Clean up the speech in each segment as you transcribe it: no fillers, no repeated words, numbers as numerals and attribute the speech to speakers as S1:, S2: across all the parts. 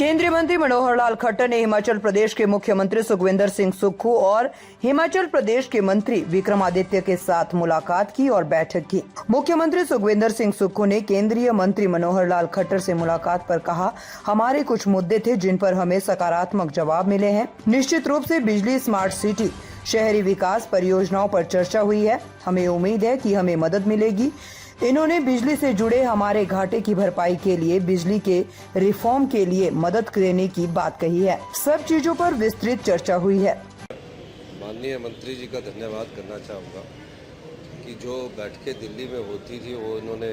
S1: केंद्रीय मंत्री मनोहर लाल खट्टर ने हिमाचल प्रदेश के मुख्यमंत्री सुखविंदर सिंह सुक्खू और हिमाचल प्रदेश के मंत्री विक्रमादित्य के साथ मुलाकात की और बैठक की। मुख्यमंत्री सुखविंदर सिंह सुक्खू ने केंद्रीय मंत्री मनोहर लाल खट्टर से मुलाकात पर कहा, हमारे कुछ मुद्दे थे जिन पर हमें सकारात्मक जवाब मिले हैं। निश्चित रूप से बिजली, स्मार्ट सिटी, शहरी विकास परियोजनाओं पर चर्चा हुई है। हमें उम्मीद है कि हमें मदद मिलेगी। इन्होंने बिजली से जुड़े हमारे घाटे की भरपाई के लिए बिजली के रिफॉर्म के लिए मदद करने की बात कही है। सब चीजों पर विस्तृत चर्चा हुई है।
S2: माननीय मंत्री जी का धन्यवाद करना चाहूँगा कि जो बैठकें दिल्ली में होती थी वो इन्होंने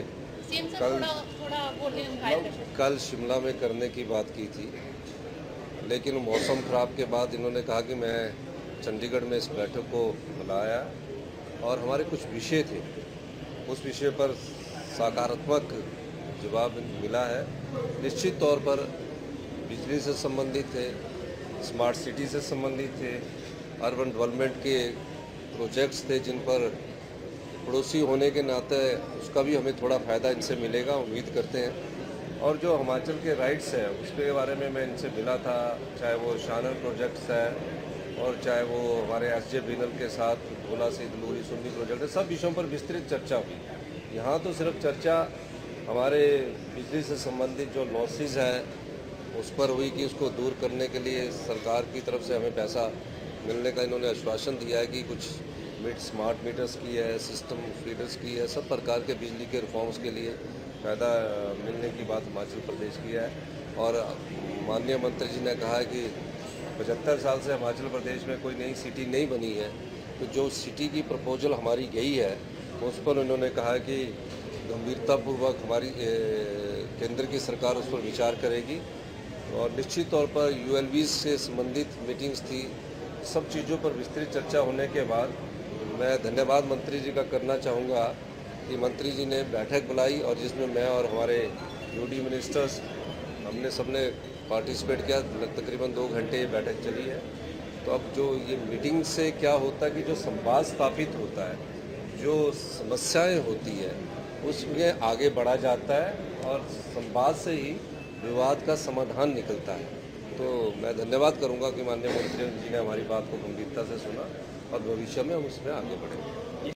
S2: कल शिमला में करने की बात की थी, लेकिन मौसम खराब के बाद इन्होंने कहा कि मैं चंडीगढ़ में इस बैठक को बुलाया और हमारे कुछ विषय थे, उस विषय पर सकारात्मक जवाब मिला है। निश्चित तौर पर बिजली से संबंधित थे, स्मार्ट सिटी से संबंधित थे, अर्बन डेवलपमेंट के प्रोजेक्ट्स थे जिन पर पड़ोसी होने के नाते उसका भी हमें थोड़ा फ़ायदा इनसे मिलेगा, उम्मीद करते हैं। और जो हिमाचल के राइट्स है उसके बारे में मैं इनसे मिला था, चाहे वो शानर प्रोजेक्ट्स है और चाहे वो हमारे एसजे बीनल के साथ भोला से दलूरी सुन्नी प्रोजेक्ट है, सब विषयों पर विस्तृत चर्चा हुई। यहाँ तो सिर्फ चर्चा हमारे बिजली से संबंधित जो लॉसेस हैं उस पर हुई कि उसको दूर करने के लिए सरकार की तरफ से हमें पैसा मिलने का इन्होंने आश्वासन दिया है कि कुछ स्मार्ट मीटर्स की है, सिस्टम फीडर्स की है, सब प्रकार के बिजली के रिफॉर्म्स के लिए फ़ायदा मिलने की बात हिमाचल प्रदेश की है। और माननीय मंत्री जी ने कहा है कि 75 साल से हिमाचल प्रदेश में कोई नई सिटी नहीं बनी है, तो जो सिटी की प्रपोजल हमारी गई है उस पर उन्होंने कहा कि गंभीरतापूर्वक हमारी केंद्र की सरकार उस पर विचार करेगी। और निश्चित तौर पर यूएलबी से संबंधित मीटिंग्स थी। सब चीज़ों पर विस्तृत चर्चा होने के बाद मैं धन्यवाद मंत्री जी का करना चाहूँगा कि मंत्री जी ने बैठक बुलाई और जिसमें मैं और हमारे यूडी मिनिस्टर्स हमने सबने पार्टिसिपेट किया। तकरीबन 2 घंटे ये बैठक चली है। तो अब जो ये मीटिंग से क्या होता है कि जो संवाद स्थापित होता है, जो समस्याएं होती है उसमें आगे बढ़ा जाता है और संवाद से ही विवाद का समाधान निकलता है। तो मैं धन्यवाद करूंगा कि माननीय मंत्री जी ने हमारी बात को गंभीरता से सुना और भविष्य में हम उसमें आगे बढ़ेंगे।